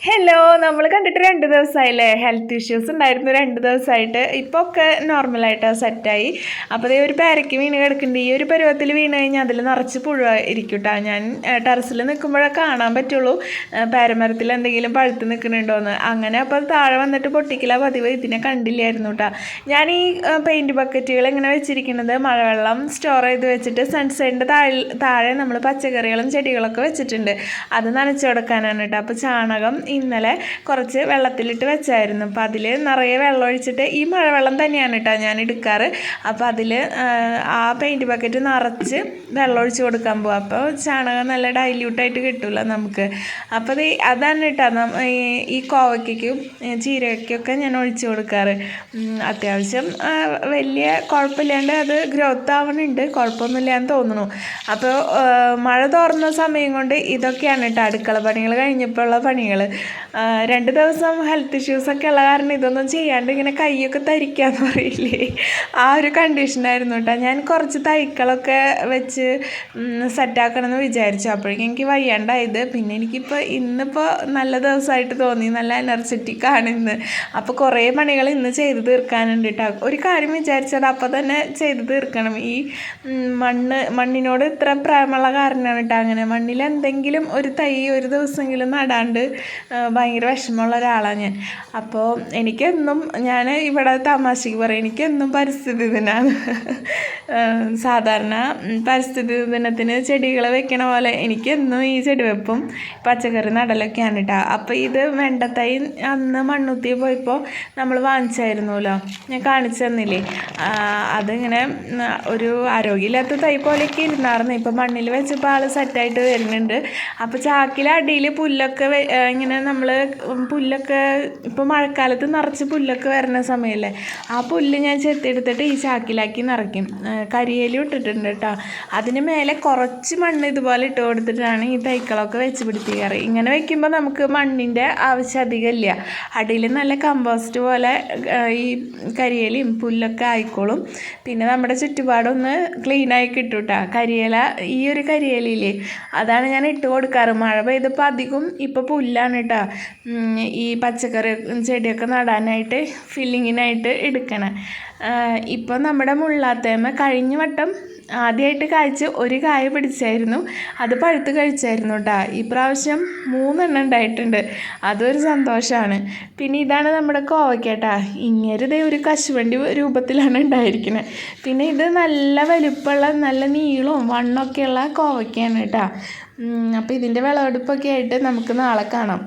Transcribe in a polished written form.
Hello, നമ്മൾ കണ്ടിട്ട് 2 ദിവസമായില്ലേ? Health issues ഉണ്ടായിരുന്നു 2 ദിവസമായിട്ട്. ഇപ്പോൾ ഒക്കെ നോർമലായിട്ട് സെറ്റായി. അപ്പോൾ അതേ ഒരു പേരയ്ക്ക് വീണ് കിടക്കുന്നുണ്ട്. ഈ ഒരു പരുവത്തിൽ വീണ് കഴിഞ്ഞാൽ അതിൽ നിറച്ച് പുഴ ഇരിക്കും കേട്ടോ. ഞാൻ ടെറസിൽ നിൽക്കുമ്പോഴേ കാണാൻ പറ്റുള്ളൂ പേരമരത്തിൽ എന്തെങ്കിലും പഴുത്ത് നിൽക്കുന്നുണ്ടോയെന്ന്. അങ്ങനെ അപ്പോൾ താഴെ വന്നിട്ട് പൊട്ടിക്കല പതിവ്. ഇതിനെ കണ്ടില്ലായിരുന്നു കേട്ടോ. ഞാൻ ഈ പെയിൻറ്റ് ബക്കറ്റുകൾ ഇങ്ങനെ വെച്ചിരിക്കുന്നത് മഴവെള്ളം സ്റ്റോർ ചെയ്ത് വെച്ചിട്ട് സൺസൈഡിൻ്റെ താഴെ നമ്മൾ പച്ചക്കറികളും ചെടികളൊക്കെ വെച്ചിട്ടുണ്ട്. അത് നനച്ചു കൊടുക്കാനാണ് കേട്ടോ. അപ്പോൾ ചാണകം ഇന്നലെ കുറച്ച് വെള്ളത്തിലിട്ട് വെച്ചായിരുന്നു. അപ്പോൾ അതിൽ നിറയെ വെള്ളം ഒഴിച്ചിട്ട് ഈ മഴവെള്ളം തന്നെയാണ് കേട്ടോ ഞാൻ എടുക്കാറ്. അപ്പോൾ അതിൽ ആ പെയിൻറ്റ് ബക്കറ്റ് നിറച്ച് വെള്ളം ഒഴിച്ച് കൊടുക്കാൻ പോകും. അപ്പോൾ ചാണകം നല്ല ഡൈല്യൂട്ടായിട്ട് കിട്ടില്ല നമുക്ക്. അപ്പോൾ അതാണ് കേട്ടോ ഈ കോവയ്ക്കും ചീരയ്ക്കൊക്കെ ഞാൻ ഒഴിച്ച് കൊടുക്കാറ്. അത്യാവശ്യം വലിയ കുഴപ്പമില്ലാണ്ട് അത് ഗ്രോത്ത് ആവണുണ്ട്, കുഴപ്പമൊന്നുമില്ലാന്ന് തോന്നുന്നു. അപ്പോൾ മഴ തോർന്ന സമയം കൊണ്ട് ഇതൊക്കെയാണ് കേട്ടോ അടുക്കള പണികൾ കഴിഞ്ഞപ്പോൾ ഉള്ള പണികൾ. 2 ദിവസം ഹെൽത്ത് ഇഷ്യൂസൊക്കെ ഉള്ള കാരണം ഇതൊന്നും ചെയ്യാണ്ട് ഇങ്ങനെ കൈയൊക്കെ തരിക്കാന്ന് പറയില്ലേ, ആ ഒരു കണ്ടീഷനായിരുന്നു കേട്ടോ. ഞാൻ കുറച്ച് തൈക്കളൊക്കെ വെച്ച് സെറ്റാക്കണമെന്ന് വിചാരിച്ചു. അപ്പോഴേക്കും എനിക്ക് വയ്യാണ്ടായത്. പിന്നെ ഇന്നിപ്പോൾ നല്ല ദിവസമായിട്ട് തോന്നി, നല്ല എനർജറ്റിക് ആണ് ഇന്ന്. അപ്പോൾ കുറേ പണികൾ ഇന്ന് ചെയ്ത് തീർക്കാനുണ്ട് കേട്ടോ. ഒരു കാര്യം വിചാരിച്ചത് അപ്പോൾ തന്നെ ചെയ്ത് തീർക്കണം. ഈ മണ്ണിനോട് ഇത്ര പ്രേമമുള്ള കാരണമാണ് കേട്ടോ. അങ്ങനെ മണ്ണിൽ എന്തെങ്കിലും ഒരു തൈ ഒരു ദിവസമെങ്കിലും നടാണ്ട് ഭയങ്കര വിഷമമുള്ള ഒരാളാണ് ഞാൻ. അപ്പോൾ എനിക്കെന്നും ഞാൻ ഇവിടെ തമാശയ്ക്ക് പറയും, എനിക്കെന്നും പരിസ്ഥിതി ദിനമാണ്. സാധാരണ പരിസ്ഥിതി ദിനത്തിന് ചെടികൾ വെക്കണ പോലെ എനിക്കെന്നും ഈ ചെടി വെപ്പും പച്ചക്കറി നടലൊക്കെയാണ് കേട്ടോ. അപ്പോൾ ഇത് വെണ്ടത്തൈ അന്ന് മണ്ണുത്തി പോയപ്പോൾ നമ്മൾ വാങ്ങിച്ചായിരുന്നല്ലോ, ഞാൻ കാണിച്ചു തന്നില്ലേ. അതിങ്ങനെ ഒരു ആരോഗ്യമില്ലാത്ത തൈ പോലെയൊക്കെ ഇരുന്നായിരുന്നു. ഇപ്പോൾ മണ്ണിൽ വെച്ചപ്പോൾ ആൾ സെറ്റായിട്ട് വരുന്നുണ്ട്. അപ്പോൾ ചാക്കിലെ അടിയിൽ പുല്ലൊക്കെ ഇങ്ങനെ നമ്മൾ പുല്ലൊക്കെ ഇപ്പോൾ മഴക്കാലത്ത് നിറച്ച് പുല്ലൊക്കെ വരുന്ന സമയമല്ലേ, ആ പുല്ല് ഞാൻ ചെത്തിയെടുത്തിട്ട് ഈ ചാക്കിലാക്കി നിറയ്ക്കും. കരിയേലി ഇട്ടിട്ടുണ്ട് കേട്ടോ. അതിന് മേലെ കുറച്ച് മണ്ണ് ഇതുപോലെ ഇട്ട് കൊടുത്തിട്ടാണ് ഈ തൈക്കളൊക്കെ വെച്ച് പിടിപ്പിക്കാറ്. ഇങ്ങനെ വെക്കുമ്പോൾ നമുക്ക് മണ്ണിൻ്റെ ആവശ്യം അധികമില്ല. അടിയിൽ നല്ല കമ്പോസ്റ്റ് പോലെ ഈ കരിയേലിയും പുല്ലൊക്കെ ആയിക്കോളും. പിന്നെ നമ്മുടെ ചുറ്റുപാടൊന്ന് ക്ലീനായി കിട്ടും കേട്ടോ. കരിയില, ഈ ഒരു കരിയിലയില്ലേ, അതാണ് ഞാൻ ഇട്ട് കൊടുക്കാറ്. മഴ പെയ്തപ്പോൾ അധികം ഇപ്പോൾ പുല്ലാണ് കേട്ടോ ഈ പച്ചക്കറി ചെടിയൊക്കെ നടാനായിട്ട് ഫില്ലിങ്ങിനായിട്ട് എടുക്കണം. ഇപ്പോൾ നമ്മുടെ മുള്ളാത്തേമ കഴിഞ്ഞ വട്ടം ആദ്യമായിട്ട് കായ്ച്ച് ഒരു കായ പിടിച്ചായിരുന്നു, അത് പഴുത്ത് കഴിച്ചായിരുന്നു കേട്ടോ. ഈ പ്രാവശ്യം 3 എണ്ണം ഉണ്ടായിട്ടുണ്ട്, അതൊരു സന്തോഷമാണ്. പിന്നെ ഇതാണ് നമ്മുടെ കോവയ്ക്കേട്ടാ. ഇങ്ങേരുതേ ഒരു കശുവണ്ടി രൂപത്തിലാണ് ഉണ്ടായിരിക്കുന്നത്. പിന്നെ ഇത് നല്ല വലുപ്പമുള്ള നല്ല നീളവും വണ്ണമൊക്കെയുള്ള കോവയ്ക്കാണ് കേട്ടോ. അപ്പോൾ ഇതിൻ്റെ വിളവെടുപ്പൊക്കെ ആയിട്ട് നമുക്ക് നാളെ കാണാം.